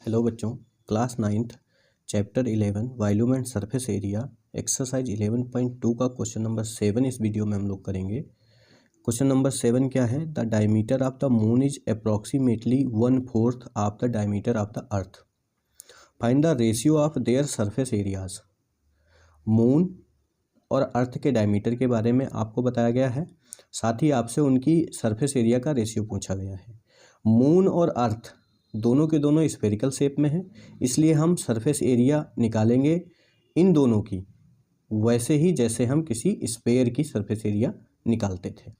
Hello बच्चों, class 9th chapter 11 volume and surface area exercise 11.2 का question number 7 इस video में हम लोग करेंगे। क्वेश्चन नंबर 7 क्या है? The diameter of the moon is approximately 1/4 of the diameter of the earth. Find the ratio of their surface areas. Moon और अर्थ के डायमीटर के बारे में आपको बताया गया है, साथ ही आपसे उनकी सरफेस एरिया का रेशियो पूछा गया है। मून और अर्थ दोनों के दोनों स्फेरिकल शेप में हैं, इसलिए हम सरफेस एरिया निकालेंगे इन दोनों की वैसे ही जैसे हम किसी स्फेयर की सरफेस एरिया निकालते थे।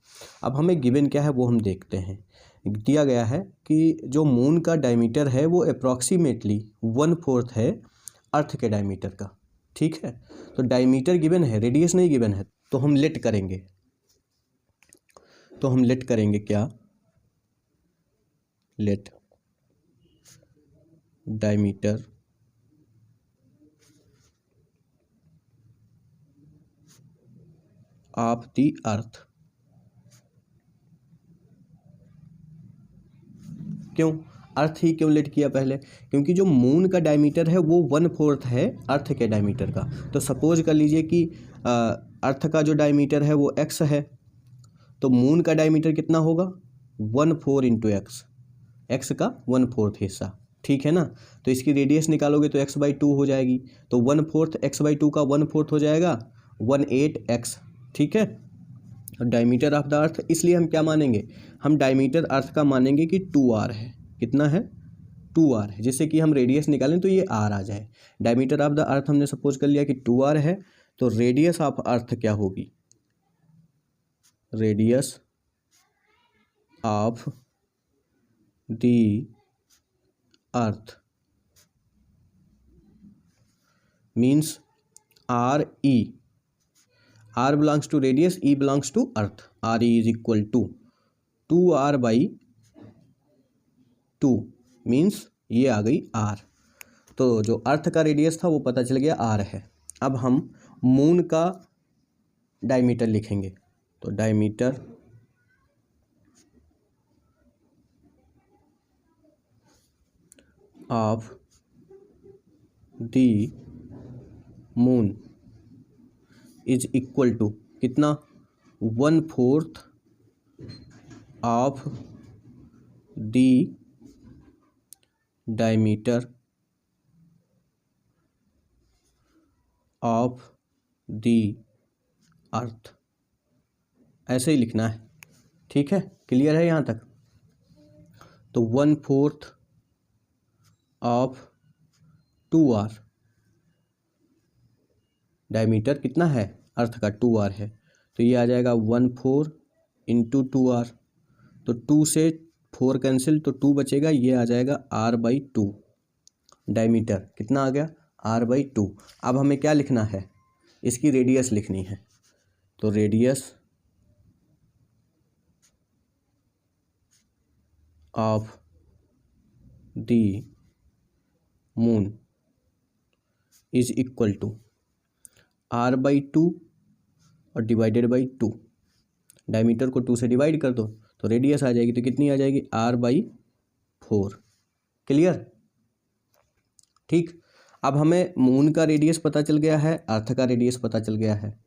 अब हमें गिवन क्या है वो हम देखते हैं। दिया गया है कि जो मून का डायमीटर है वो अप्रॉक्सीमेटली 1/4 है अर्थ के डायमीटर का। ठीक है, तो डायमीटर गिवन है, रेडियस नहीं गिवन है, तो हम लेट करेंगे क्या? Let diameter of the earth. क्यों अर्थ ही क्यों लेट किया पहले? क्योंकि जो मून का डायमीटर है वो 1/4 है अर्थ के डायमीटर का। तो सपोज कर लीजिए कि अर्थ का जो डायमीटर है वो x है, तो मून का डायमीटर कितना होगा? 1/4 इंटू एक्स का 1/4 हिस्सा। ठीक है ना? तो इसकी रेडियस निकालोगे तो x/2 हो जाएगी, तो 1/4 x/2 का 1/4 हो जाएगा 18x। ठीक है, डायमीटर ऑफ द अर्थ, इसलिए हम क्या मानेंगे? हम डायमीटर अर्थ का मानेंगे कि 2r है। कितना है? 2r है, जिससे कि हम रेडियस निकालें तो ये r आ जाए। डायमीटर ऑफ द अर्थ हमने सपोज कर लिया कि 2r है, तो रेडियस ऑफ अर्थ क्या होगी? Radius of the earth means RE। R belongs to radius, E belongs to earth. RE is equal to 2r/2 means ये आ गई R। तो जो अर्थ का रेडियस था वो पता चल गया R है। अब हम मून का डायमीटर लिखेंगे, तो diameter of the moon is equal to कितना? 1/4 of the diameter of the earth. ऐसे ही लिखना है। ठीक है, क्लियर है यहाँ तक? तो 1/4 ऑफ 2r, डायमीटर कितना है अर्थ का? 2r है, तो ये आ जाएगा 1/4 इंटू 2r। तो 2 से 4 कैंसिल, तो 2 बचेगा, ये आ जाएगा r/2। डायमीटर कितना आ गया? r/2। अब हमें क्या लिखना है? इसकी रेडियस लिखनी है, तो radius of the moon is equal to r/2 और डिवाइडेड बाई 2। डायमीटर को 2 से डिवाइड कर दो तो रेडियस आ जाएगी, तो कितनी आ जाएगी? r/4। क्लियर? ठीक, अब हमें मून का रेडियस पता चल गया है, अर्थ का रेडियस पता चल गया है,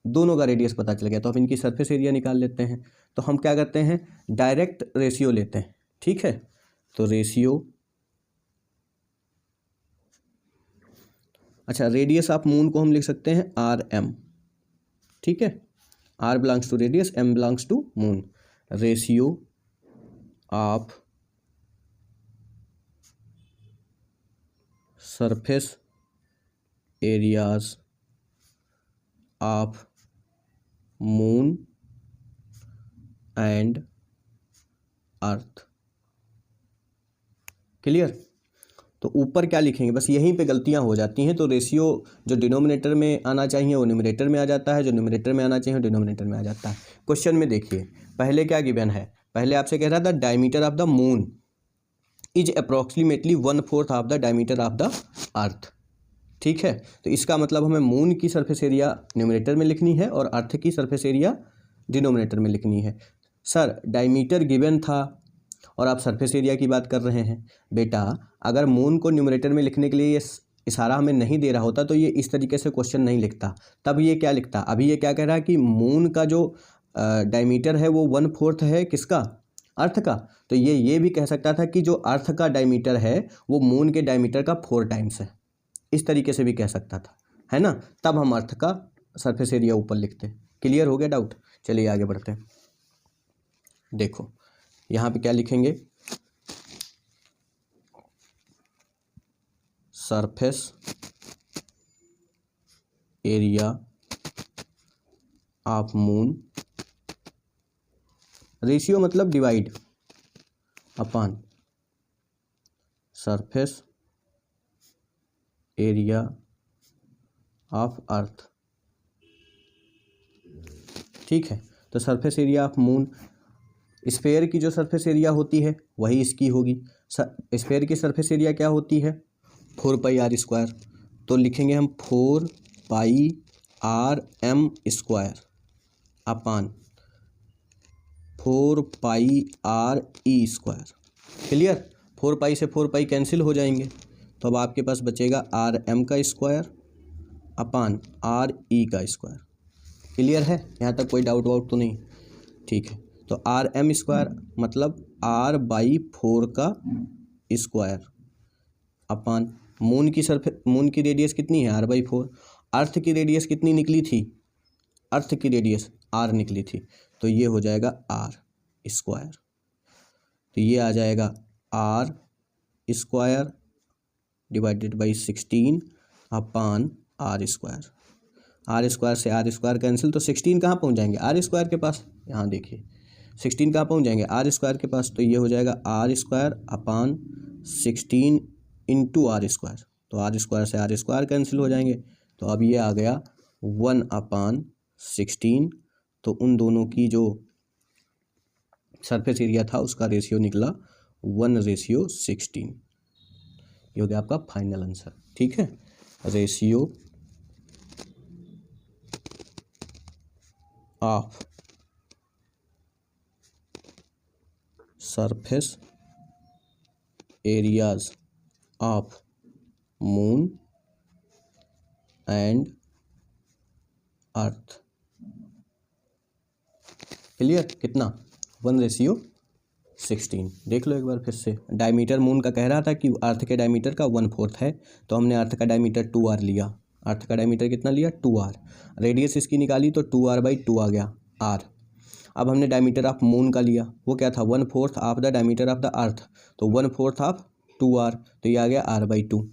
दोनों का रेडियस पता चल गया, तो हम इनकी सरफेस एरिया निकाल लेते हैं। तो हम क्या करते हैं? डायरेक्ट रेशियो लेते हैं। ठीक है, तो रेशियो, अच्छा, रेडियस ऑफ मून को हम लिख सकते हैं RM। ठीक है, R belongs to radius, M belongs to moon. Ratio of surface areas of moon and earth. Clear? तो ऊपर क्या लिखेंगे? बस यहीं पे गलतियां हो जाती हैं। तो रेशियो जो डिनोमिनेटर में आना चाहिए वो न्यूमरेटर में आ जाता है, जो न्यूमरेटर में आना चाहिए वो डिनोमिनेटर में आ जाता है। क्वेश्चन में देखिए, पहले क्या गिवन है? पहले आपसे कह रहा था diameter of the moon is approximately 1/4 of the diameter of the अर्थ। ठीक है, तो इसका मतलब हमें मून की सरफेस एरिया न्यूमरेटर में लिखनी है और अर्थ की सरफेस एरिया डिनोमिनेटर में लिखनी है। सर डायमीटर गिवन था और आप सरफेस एरिया की बात कर रहे हैं। बेटा अगर मून को न्यूमरेटर में लिखने के लिए ये इशारा हमें नहीं दे रहा होता तो ये इस तरीके से क्वेश्चन नहीं लिखता। तब ये क्या लिखता, अभी ये क्या कह रहा है कि मून का जो डायमीटर है वो 1/4 है किसका, अर्थ का। तो ये भी कह सकता था कि जो अर्थ का डायमीटर है वो मून के डायमीटर का 4 टाइम्स है, इस तरीके से भी कह सकता था, है ना। तब हम अर्थ का सरफेस एरिया ऊपर लिखते। क्लियर हो गया डाउट। चलिए आगे बढ़ते हैं। देखो यहाँ पे क्या लिखेंगे, surface area of moon, ratio मतलब divide upon surface area of earth. ठीक है, तो surface area of moon, sphere की जो सरफेस एरिया होती है वही इसकी होगी। स्फेयर की सरफेस एरिया क्या होती है, 4πr²। तो लिखेंगे हम 4πrm² अपान 4πre²। क्लियर, 4π से 4π कैंसिल हो जाएंगे, तो अब आपके पास बचेगा rm² अपान re²। क्लियर है, यहाँ तक कोई डाउट वाउट तो नहीं। ठीक है, तो rm² मतलब r/4 का स्क्वायर अपान मून की रेडियस कितनी है, r/4। अर्थ की रेडियस कितनी निकली थी, अर्थ की रेडियस r निकली थी, तो ये हो जाएगा r²। तो ये आ जाएगा r² divided by 16 upon r²। r² से r² कैंसिल, तो 16 कहाँ पहुँच जाएंगे, r² के पास। यहाँ देखिए 16 कहाँ पहुँच जाएंगे, r² के पास। तो ये हो जाएगा r² अपान 16 इंटू r²। तो r² से r² कैंसिल हो जाएंगे, तो अब ये आ गया 1/16। तो उन दोनों की जो सरफेस एरिया था उसका रेशियो निकला 1/16। ये हो गया आपका फाइनल आंसर। ठीक है, ratio of surface areas of moon and earth. Clear, कितना, 1/16। देख लो एक बार फिर से। डायमीटर मून का कह रहा था कि अर्थ के डायमीटर का 1/4 है, तो हमने अर्थ का डायमीटर 2r लिया। अर्थ का डायमीटर कितना लिया, 2r। रेडियस इसकी निकाली तो 2r/2 आ गया r। अब हमने डायमीटर ऑफ मून का लिया, वो क्या था, 1/4 of the diameter of the अर्थ, तो 1/4 ऑफ 2r, तो ये आ गया r/2।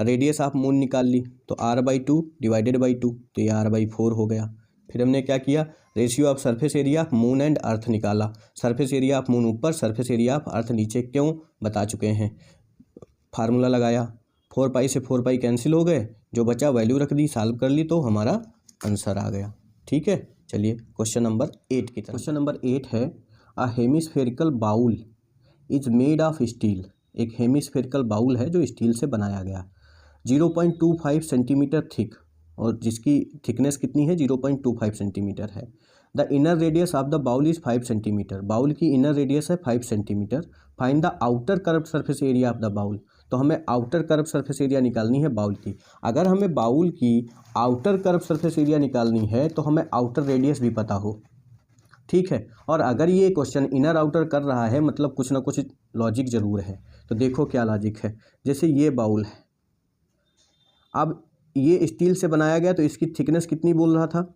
रेडियस ऑफ मून निकाल ली, तो r/2 डिवाइडेड बाई 2, तो ये r/4 हो गया। फिर हमने क्या किया, ratio of surface area of moon and अर्थ निकाला। सरफेस एरिया ऑफ मून ऊपर, सरफेस एरिया ऑफ अर्थ नीचे, क्यों बता चुके हैं। फार्मूला लगाया, 4π से 4π कैंसिल हो गए, जो बचा वैल्यू रख दी, सॉल्व कर ली, तो हमारा आंसर आ गया। ठीक है, चलिए क्वेश्चन नंबर 8 की तरफ। क्वेश्चन नंबर 8 है, a hemispherical bowl is made of steel. एक हेमिस्फेरिकल बाउल है जो स्टील से बनाया गया, 0.25 सेंटीमीटर थिक, और जिसकी थिकनेस कितनी है, 0.25 सेंटीमीटर है। The inner radius of the bowl is 5 centimetre. Bowl की इनर रेडियस है 5 centimetre. Find the outer curve surface area of the bowl. तो हमें आउटर कर्व सरफेस एरिया निकालनी है बाउल की। अगर हमें बाउल की आउटर कर्व सरफेस एरिया निकालनी है तो हमें आउटर रेडियस भी पता हो। ठीक है, और अगर ये क्वेश्चन इनर आउटर कर रहा है मतलब कुछ ना कुछ लॉजिक ज़रूर है। तो देखो क्या लॉजिक है, जैसे ये बाउल है, अब ये स्टील से बनाया गया, तो इसकी थिकनेस कितनी बोल रहा था,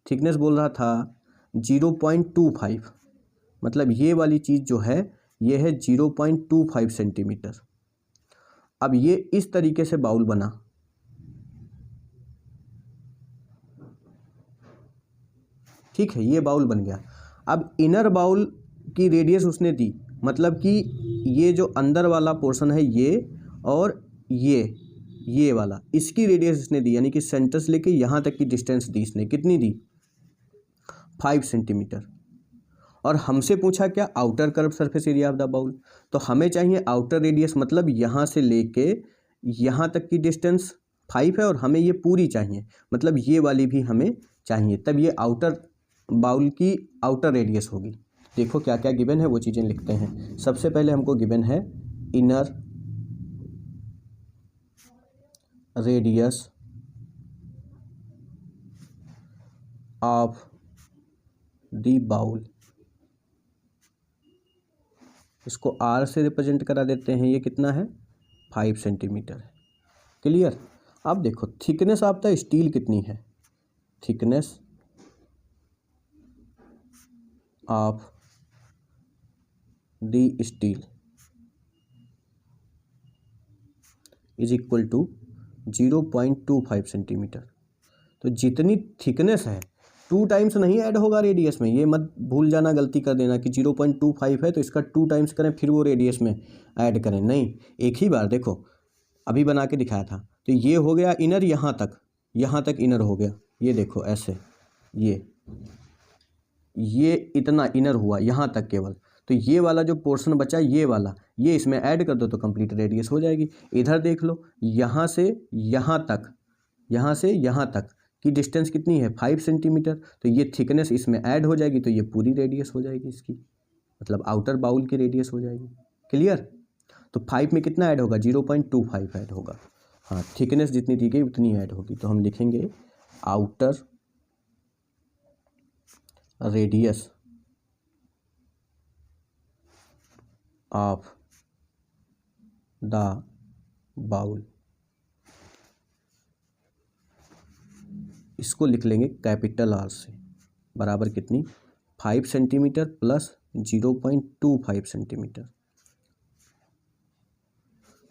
थिकनेस बोल रहा था 0.25, मतलब ये वाली चीज़ जो है ये है 0.25 सेंटीमीटर। अब ये इस तरीके से बाउल बना, ठीक है, ये बाउल बन गया। अब इनर बाउल की रेडियस उसने दी, मतलब कि ये जो अंदर वाला पोर्शन है ये, और ये वाला, इसकी रेडियस इसने दी, यानी कि सेंटर से लेके यहाँ तक की डिस्टेंस दी इसने, कितनी दी, 5 सेंटीमीटर। और हमसे पूछा क्या, outer curve surface area of the bowl. तो हमें चाहिए आउटर रेडियस, मतलब यहाँ से लेके यहाँ तक की डिस्टेंस 5 है, और हमें ये पूरी चाहिए, मतलब ये वाली भी हमें चाहिए, तब ये आउटर बाउल की आउटर रेडियस होगी। देखो क्या क्या गिवन है वो चीज़ें लिखते हैं। सबसे पहले हमको गिवन है inner radius of the bowl, इसको आर से रिप्रेजेंट करा देते हैं। ये कितना है 5 सेंटीमीटर है। क्लियर। अब देखो थिकनेस ऑफ द स्टील कितनी है, thickness of the steel is equal to 0.25 centimetre. तो जितनी थिकनेस है 2 टाइम्स नहीं ऐड होगा रेडियस में, ये मत भूल जाना, गलती कर देना कि 0.25 है तो इसका 2 टाइम्स करें फिर वो रेडियस में ऐड करें, नहीं, एक ही बार। देखो अभी बना के दिखाया था, तो ये हो गया इनर, यहाँ तक इनर हो गया, ये देखो ऐसे, ये इतना इनर हुआ यहाँ तक केवल। तो ये वाला जो पोर्शन बचा ये वाला, ये इसमें ऐड कर दो तो कंप्लीट रेडियस हो जाएगी। इधर देख लो, यहाँ से यहाँ तक की डिस्टेंस कितनी है 5 सेंटीमीटर, तो ये थिकनेस इसमें ऐड हो जाएगी तो ये पूरी रेडियस हो जाएगी इसकी, मतलब आउटर बाउल की रेडियस हो जाएगी। क्लियर। तो 5 में कितना ऐड होगा 0.25 ऐड होगा। हाँ, थिकनेस जितनी दी गई उतनी ऐड होगी, तो हम लिखेंगे outer radius of the bowl, इसको लिख लेंगे कैपिटल आर से, बराबर कितनी 5 सेंटीमीटर प्लस 0.25 सेंटीमीटर,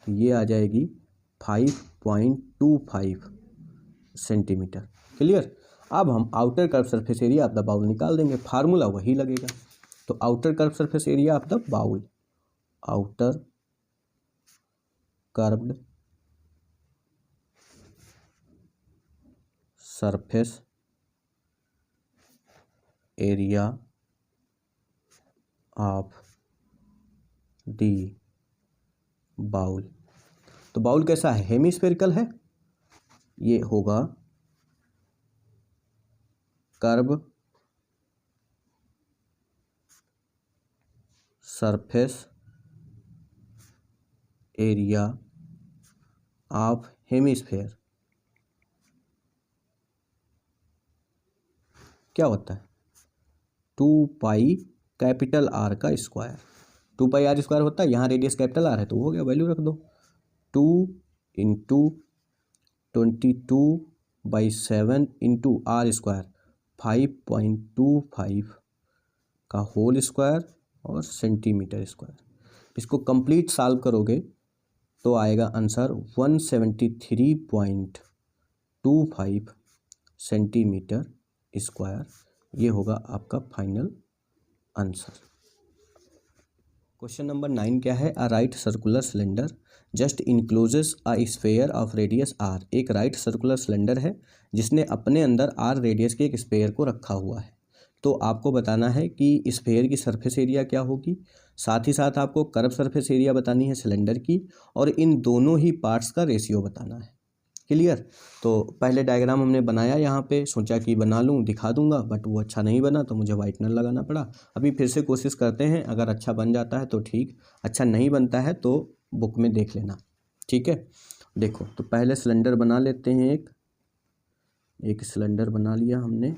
तो ये आ जाएगी 5.25 सेंटीमीटर। क्लियर। अब हम outer curve surface area of the bowl निकाल देंगे, फार्मूला वही लगेगा। तो outer curve surface area of the bowl, outer curved surface area of the bowl. तो बाउल कैसा है, हेमीस्फेरिकल है, ये होगा curve surface area of hemisphere क्या होता है 2 पाई कैपिटल आर का स्क्वायर। 2 पाई आर स्क्वायर होता है, यहाँ रेडियस कैपिटल आर है तो हो गया, वैल्यू रख दो 2 इंटू 22/7 इंटू आर स्क्वायर 5.25 का होल स्क्वायर और सेंटीमीटर स्क्वायर। इसको कंप्लीट सॉल्व करोगे तो आएगा आंसर 173.25 सेंटीमीटर स्क्वायर। ये होगा आपका फाइनल आंसर। क्वेश्चन नंबर 9 क्या है, a right circular cylinder just encloses a sphere of radius R. एक राइट सर्कुलर सिलेंडर है जिसने अपने अंदर आर रेडियस के एक स्फेयर को रखा हुआ है। तो आपको बताना है कि स्फेयर की सरफेस एरिया क्या होगी, साथ ही साथ आपको कर्व सरफेस एरिया बतानी है सिलेंडर की, और इन दोनों ही पार्ट्स का रेशियो बताना है। क्लियर। तो पहले डायग्राम हमने बनाया, यहाँ पे सोचा कि बना लूँ दिखा दूंगा, बट वो अच्छा नहीं बना तो मुझे वाइटनर लगाना पड़ा। अभी फिर से कोशिश करते हैं, अगर अच्छा बन जाता है तो ठीक, अच्छा नहीं बनता है तो बुक में देख लेना, ठीक है। देखो तो पहले सिलेंडर बना लेते हैं, एक सिलेंडर बना लिया हमने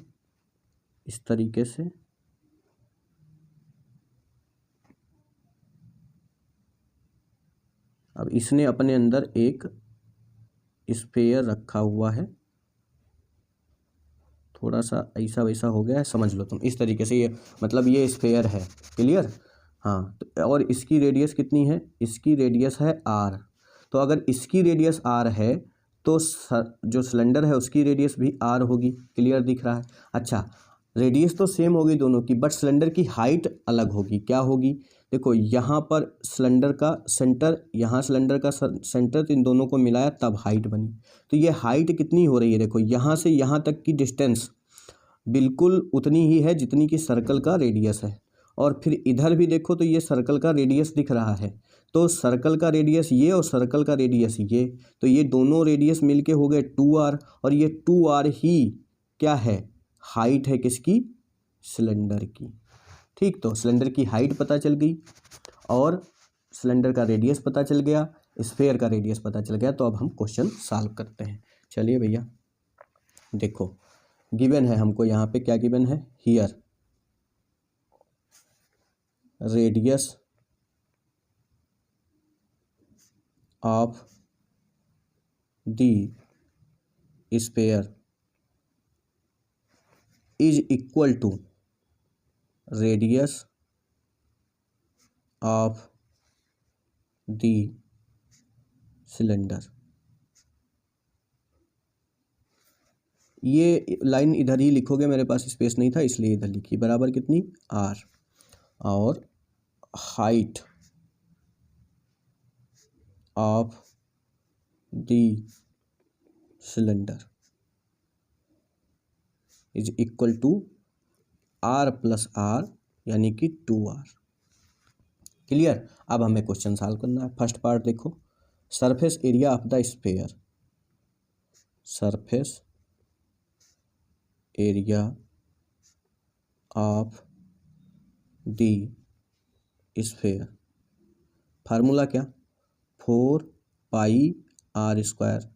इस तरीके से। अब इसने अपने अंदर एक स्फेयर रखा हुआ है, थोड़ा सा ऐसा वैसा हो गया है, समझ लो तुम इस तरीके से, ये मतलब ये स्फेयर है। क्लियर। हाँ, तो और इसकी रेडियस कितनी है, इसकी रेडियस है आर। तो अगर इसकी रेडियस आर है तो जो सिलेंडर है उसकी रेडियस भी आर होगी। क्लियर दिख रहा है। अच्छा, रेडियस तो सेम होगी दोनों की, बट सिलेंडर की हाइट अलग होगी। क्या होगी, देखो यहाँ पर सिलेंडर का सेंटर, यहाँ सिलेंडर का सेंटर, तो इन दोनों को मिलाया तब हाइट बनी। तो ये हाइट कितनी हो रही है, देखो यहाँ से यहाँ तक की डिस्टेंस बिल्कुल उतनी ही है जितनी कि सर्कल का रेडियस है। और फिर इधर भी देखो तो ये सर्कल का रेडियस दिख रहा है, तो सर्कल का रेडियस ये और सर्कल का रेडियस ये, तो ये दोनों रेडियस मिलके हो गए 2r, और ये 2r ही क्या है, हाइट है किसकी, सिलेंडर की। ठीक, तो सिलेंडर की हाइट पता चल गई और सिलेंडर का रेडियस पता चल गया, स्फेयर का रेडियस पता चल गया। तो अब हम क्वेश्चन सॉल्व करते हैं। चलिए भैया, देखो गिवन है हमको यहाँ पे, क्या गिवन है, here radius of the sphere is equal to radius of the cylinder. ये लाइन इधर ही लिखोगे, मेरे पास स्पेस नहीं था इसलिए इधर लिखी, बराबर कितनी, r, और height of the cylinder is equal to r plus r, यानी कि 2r। क्लियर। अब हमें क्वेश्चन सॉल्व करना है। फर्स्ट पार्ट देखो, surface area of the sphere, surface area of the sphere, formula क्या, 4 पाई r स्क्वायर।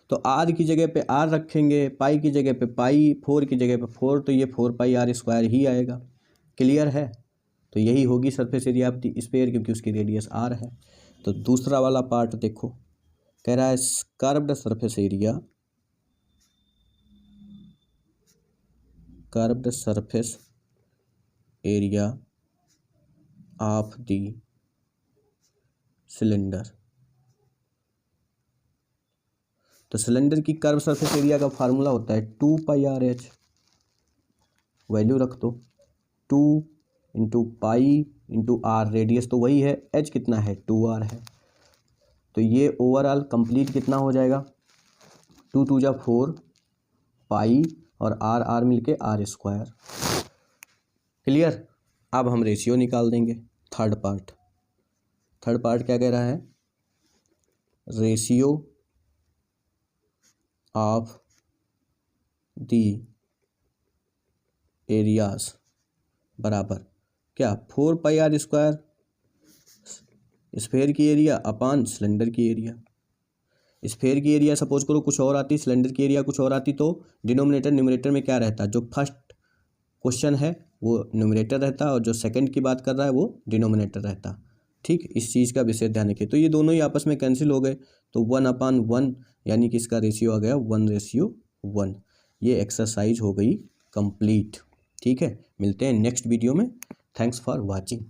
तो r की जगह पे r रखेंगे, पाई की जगह पे पाई, 4 की जगह पे 4, तो ये 4 पाई r स्क्वायर ही आएगा। क्लियर है। तो यही होगी surface area of the sphere, क्योंकि उसकी रेडियस r है। तो दूसरा वाला पार्ट देखो, कह रहा है curved surface area, curved surface area of the cylinder. तो सिलेंडर की कर्व सरफेस एरिया का फार्मूला होता है 2 पाई आर एच, वैल्यू रख दो, 2 into pi into R, radius तो वही है, एच कितना है, 2r है। तो ये ओवरऑल कंप्लीट कितना हो जाएगा, 2 2 जा 4 पाई और आर आर मिलके r स्क्वायर। क्लियर। अब हम रेशियो निकाल देंगे। थर्ड पार्ट क्या कह रहा है, रेशियो ऑफ द एरियाज बराबर क्या, 4 पाई आर स्क्वायर स्फेयर की एरिया अपान सिलेंडर की एरिया। स्फेयर की एरिया सपोज करो कुछ और आती, सिलेंडर की एरिया कुछ और आती, तो डिनोमिनेटर न्यूमरेटर में क्या रहता, जो फर्स्ट क्वेश्चन है वो न्यूमरेटर रहता और जो सेकंड की बात कर रहा है वो डिनोमिनेटर रहता। ठीक, इस चीज़ का विशेष ध्यान रखिए। तो ये दोनों ही आपस में कैंसिल हो गए, तो 1/1, यानी कि इसका रेशियो आ गया 1:1। ये एक्सरसाइज हो गई कंप्लीट। ठीक है, मिलते हैं नेक्स्ट वीडियो में। Thanks for watching.